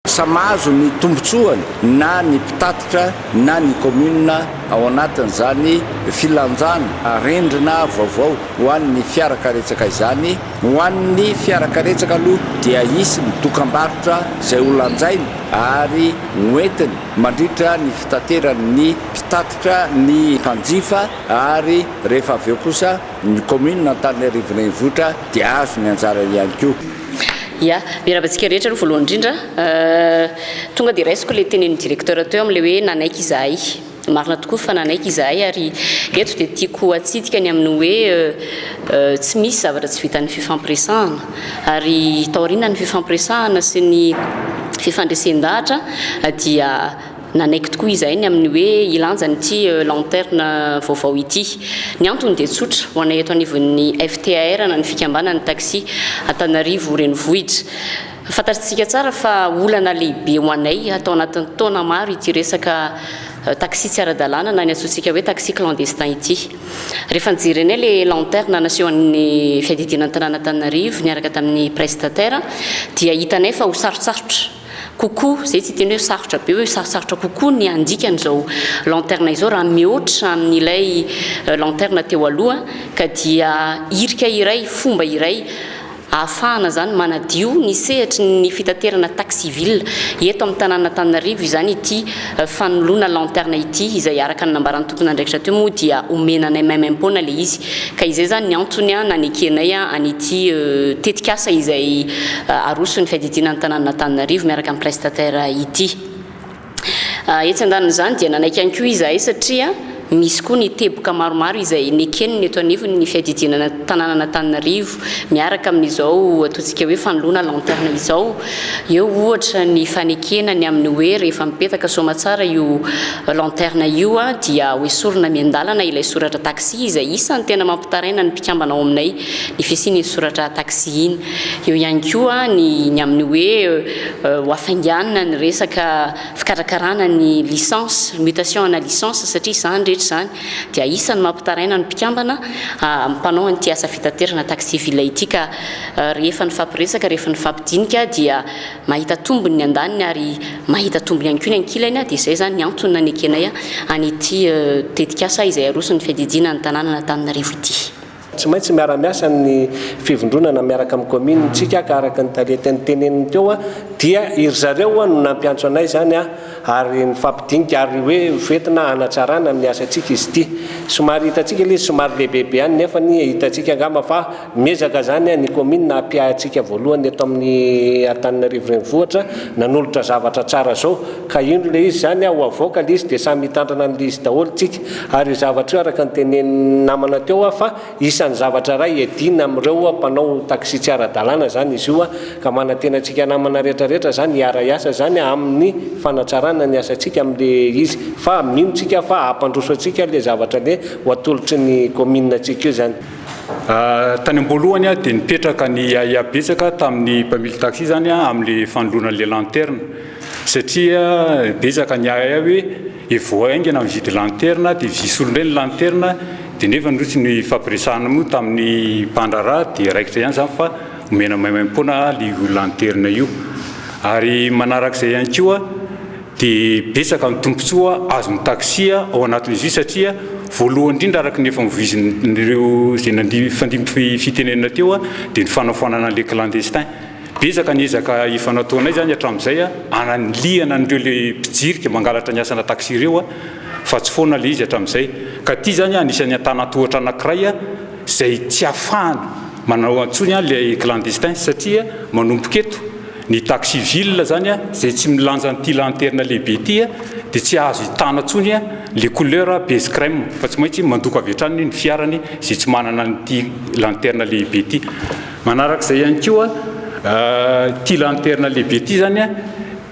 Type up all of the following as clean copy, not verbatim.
samahazo ny tombotsoany na ny mpitatitra na ny commune ao anatin'izany filanjana rendrina vaovao ho an'ny fiarakaretsaka izany. Ho an'ny fiarakaretsaka aloha dia isy ny dokam-barotra izay ho lanjaina ary hoentiny mandritra ny fitateran'ny mpitatitra ny mpanjifa ary rehefa aveo kosa ny commune Antananarivo renivohitra dia azo ny anjara ihany koa. Ya, mirabantsika rehetra aloha voalohany indrindra tonga dia raisiko ilay tenenin'ny directeur teo amin'ilay hoe nanaiky izahay. Marina tokoa fa nanaiky izahay ary eto dia tiako hatsidika ny amin'ny hoe tsy misy zavatra tsy vitan'ny fifampiresahana ary taoriana ny fifampiresahana sy ny fifandresen-dahatra dia nanaiky tokoa izahay ny amin'ny hoe ilanjany ity lanterne vaovao ity. Ny antony dia tsotra ho anay eto anivon'ny FTAR na ny fikambanan'ny taxi Antananarivo renivohitra. Fantatritsika tsara fa olana lehibe ho anay atao anatin'ny taona maro ity resaka taxi tsy ara-dalàna na ny antsointsika hoe taxi clandestin ity. Rehefa nijerenay ilay lanterne naseho an'ny fiadidinan'ny tanàna Antananarivo niaraka tamin'ny prestataire dia hitanay fa ho sarotsarotra kokoa zay tsy teny hoe sarotra be hoe sarotra kokoa ny andikan'izao lanterne izao raha mihoatra amin'ilay lanterne teo aloha ka dia irika iray fomba iray ahafahana zany manadio ny sehatry ny fitaterana taxiville eto amin'ny tanàna Antananarivo izany ity fanoloana lanterne ity izay araka ny nambaran'ny tompon'andraikitra teo moa dia omenanay maimaim-poana le izy ka izay zany ny antony nanekenay an'ity tetikasa izay aroso ny fiadidinan'ny tanàna Antananarivo miaraka amin'ny prestataire ity. Etsy andaniny dia nanaiky ihany koa izahay satria misy koa ny teboka maromaro izay nekeniny eto anivony ny fiadidinana tanàna Antananarivo miaraka amin'izao ataontsika hoe fanoloana lanterne izao. Eo ohatra ny fanekenany amin'ny hoe rehefa mipetaka soma tsara io lanterne io dia hoesorina miandalana ilay soratra taxi izay isan'ny tena mampitaraina ny mpikambana ao aminay ny fisiany soratra taxi iny. Eo ihany koa ny amin'ny hoe hoafainganana ny resaka fikarakarana ny licence mutation ana licence satria izany zany dia isan'ny mampitaraina ny mpikambana mpanao an'ity asa fitaterana taxiville ity ka rehefa ny fampiresaka rehefa ny fampidinika dia mahita tombony ny andaniny ary mahita tombony ihany koa ny ankilany dia izay zany ny antony nanekenay an'ity tetikasa izay aroso ny fiadidinan'ny tanàna Antananarivo ity. Tsy maintsy miara-miasa ny fivondronana miaraka amin'ny commune tsika ka araka ny talentany teneniny teo dia iry zareo no nampiantso anay zany ary ny fampidinika ary hoe fetina hanatsarana amin'ny asantsika izy ity. Somary hitatsika ilay somary lehibehibe any nefa ny hitatsika angamba fa miezaka zany ny commune nampiahantsika voalohany eto amin'ny Antananarivo renivohitra nanolotra zavatra tsara zao ka indro le izy zany ho avoaka le izy dia samy hitandrana an'le izy daholo tsika ary zavatra araka ny teneniny namana teo fa isan'ny zavatra ray edina amin'ireo mpanao taxi tsy ara-dalàna zany izy io ka manatenantsika namana rehetrarehetra zany hiara-iasa zany amin'ny fanatsarana ny asantsika amin'le izy fa minotsika fa hampandroso antsika le zavatra le ho atolotry ny commune antsika io zany. Tany am-boalohany dia nipetraka ny aiabetsaka tamin'ny mpamily taxi zany amin'le fanoloanan'le lanterne satria betsaka ny aya hoe evoaingana mividy lanterne dia visolonay ny lanterne dia nefa notsy ny fampiresahana moa tamin'ny mpandraraha dia raikitra ihany zany fa omena maimaim-poana io lanterne io ary manarak'izay ihany koa dia betsaka ny tombontsoa azon'ny taxi ao anatin'izy io satria voalohany indrindra araka ny efa mivoizin'ireo izay fandimby fitenenana teo dia ny fanafoanana an'ilay clandestin. Betsaka ny ezaka efa nataonay zany hatramin'izay ananiliana an'ireo le mpijirika mangalatra ny asana taxi ireo fa tsy foana le izy hatramin'izay ka ty zany anisan'ny antanatohatra anankiray izay tsy ahafahana manao antsony le clandestin satria manomboka eto ny taxiville zany izay tsy milanja n'ity lanterne lehibe ity dia tsy azo hitana antsony le couleur base crème fa tsy maintsy mandoko avy hatrany ny fiarany izay tsy manana n'ity lanterne lehibe ity. Manarak'izay ihany koa ity lanterne lehibe ity zany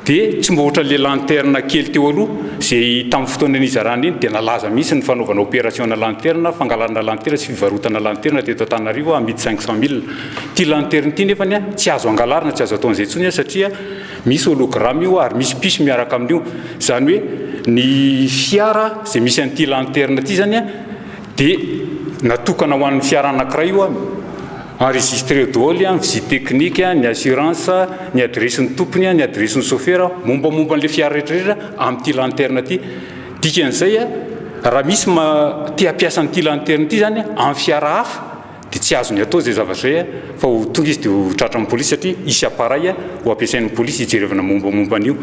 dia tsy mba ohatra le lanterne kely teo aloha izay tamin'ny fotoana nizarana iny dia nalaza mihitsy ny fanaovana opération lanterne fangalana lanterne sy fivarotana lanterne teto Antananarivo amidy 500 000. Ity lanterne ity nefany tsy azo angalarina tsy azo ataon'izay intsony satria misy hologramme io ary misy piso miaraka amin'io zany hoe ny fiara izay misy an'ity lanterne ity zany dia natokana ho an'ny fiara anankiray io enregistré daholo a visite technique ny assurance ny adresin'ny tompony ny adresin'ny chauffeur mombamomba n'le fiara rehetrarehetra amin'ity lanterne ty dikan'izay raha misy tia hampiasa n'ity lanterne ity zany amin'ny fiara hafa dia tsy azony atao zay zavatra zay fa ho tonga izy dia ho tratra amin'ny polisy satria isy appareil ho ampiasain'ny polisy hijerevana mombamomba an'io